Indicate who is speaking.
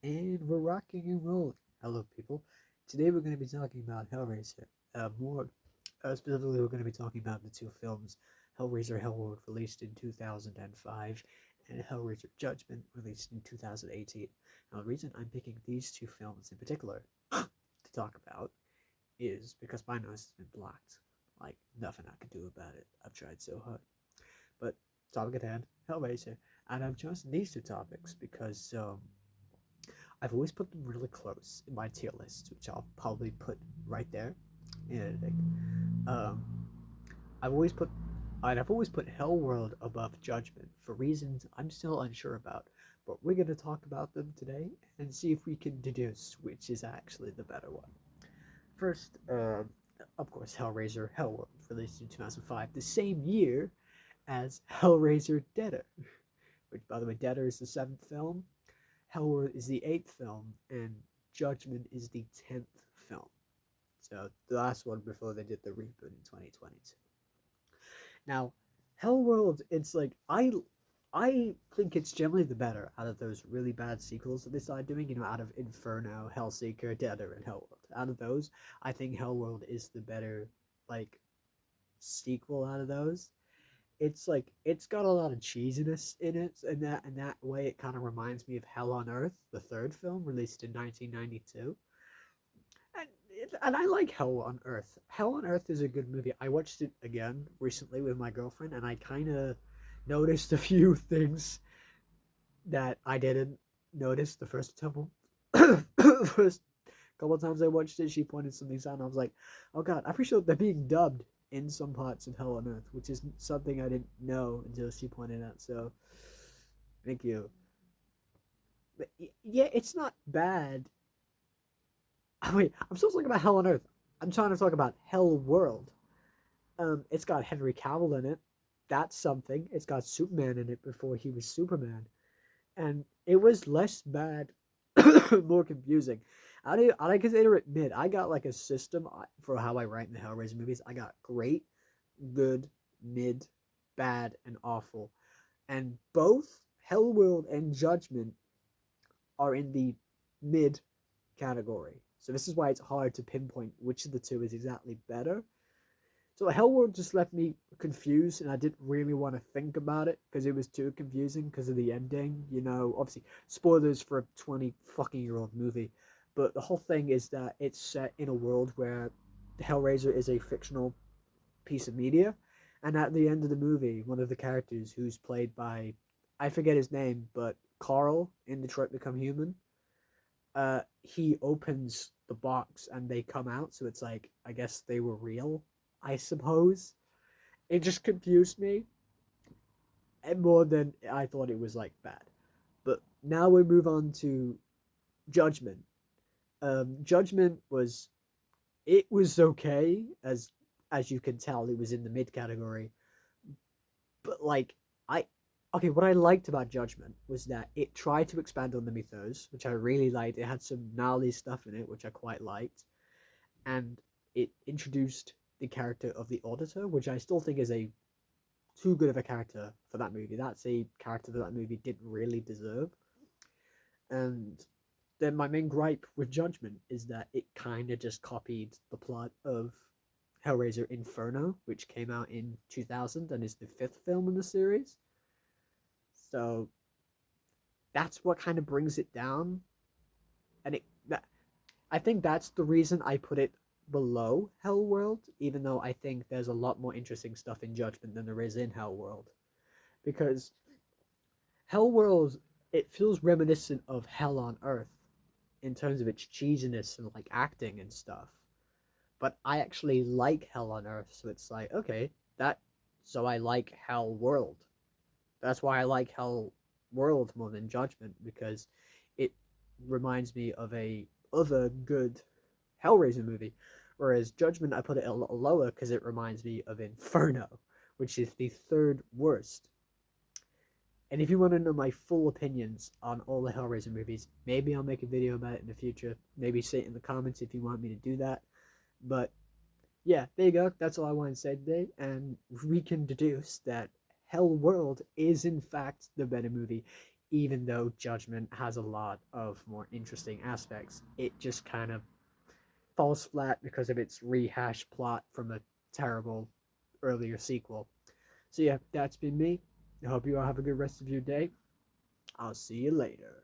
Speaker 1: And we're rocking and rolling. Hello, people. Today we're going to be talking about Hellraiser. More specifically, we're going to be talking about the two films Hellraiser Hellworld, released in 2005, and Hellraiser Judgment, released in 2018. Now, the reason I'm picking these two films in particular to talk about is because my nose has been blocked. Like, nothing I can do about it. I've tried so hard. But, topic at hand Hellraiser. And I've chosen these two topics because, I've always put them really close in my tier list, which I'll probably put right there in editing. Um, I've always put I've always put Hellworld above Judgment for reasons I'm still unsure about, but we're going to talk about them today and see if we can deduce which is actually the better one. First, of course, Hellraiser Hellworld, released in 2005, the same year as Hellraiser Deader, which, by the way, Deader is the seventh film, Hellworld is the eighth film, and Judgment is the 10th film. So the last one before they did the reboot in 2022. Now, Hellworld, it's like I think it's generally the better out of those really bad sequels that they started doing. Out of Inferno, Hellseeker, Deader, and Hellworld. Out of those, I think Hellworld is the better like sequel out of those. It's like it's got a lot of cheesiness in it, and that way it kind of reminds me of Hell on Earth, the third film released in 1992. And and I like Hell on Earth. Hell on Earth is a good movie. I watched it again recently with my girlfriend, and I kind of noticed a few things that I didn't notice the first couple. First couple of times I watched it, she pointed some things out, and I was like, "Oh God, I appreciate they're being dubbed in some parts of Hell on Earth," which is something I didn't know until she pointed out. So, thank you. But yeah, it's not bad. Wait, I'm still talking about Hell on Earth. I'm trying to talk about Hell World. It's got Henry Cavill in it. That's something. It's got Superman in it before he was Superman, and it was less bad, more confusing. I consider it mid. I got like a system for how I rank the Hellraiser movies. I got great, good, mid, bad, and awful, and both Hellworld and Judgment are in the mid category. So this is why it's hard to pinpoint which of the two is exactly better. So Hellworld just left me confused, and I didn't really want to think about it because it was too confusing because of the ending. Obviously spoilers for a 20 fucking year old movie, but the whole thing is that it's set in a world where Hellraiser is a fictional piece of media, and at the end of the movie, one of the characters, who's played by, I forget his name, but Carl in Detroit Become Human, he opens the box and they come out, so it's like, I guess they were real, I suppose. It just confused me, and more than I thought it was like bad. But now we move on to Judgment. Judgment was okay, as you can tell, it was in the mid category. But like I okay, what I liked about Judgment was that it tried to expand on the mythos, which I really liked. It had some gnarly stuff in it, which I quite liked, and it introduced the character of the Auditor, which I still think is a too good of a character for that movie. That's a character that movie didn't really deserve. And then my main gripe with Judgment is that it kind of just copied the plot of Hellraiser Inferno, which came out in 2000 and is the fifth film in the series. So that's what kind of brings it down. And I think that's the reason I put it below Hellworld, even though I think there's a lot more interesting stuff in Judgment than there is in Hellworld. Because Hellworld, it feels reminiscent of Hell on Earth in terms of its cheesiness and like acting and stuff. But I actually like Hell on Earth, so it's like, okay, so I like Hell World. That's why I like Hell World more than Judgment, because it reminds me of a other good Hellraiser movie. Whereas Judgment, I put it a little lower because it reminds me of Inferno, which is the third worst. And if you want to know my full opinions on all the Hellraiser movies, maybe I'll make a video about it in the future. Maybe say it in the comments if you want me to do that. But yeah, there you go. That's all I want to say today. And we can deduce that Hell World is in fact the better movie. even though Judgment has a lot of more interesting aspects, it just kind of falls flat because of its rehashed plot from a terrible earlier sequel. So yeah, that's been me. I hope you all have a good rest of your day. I'll see you later.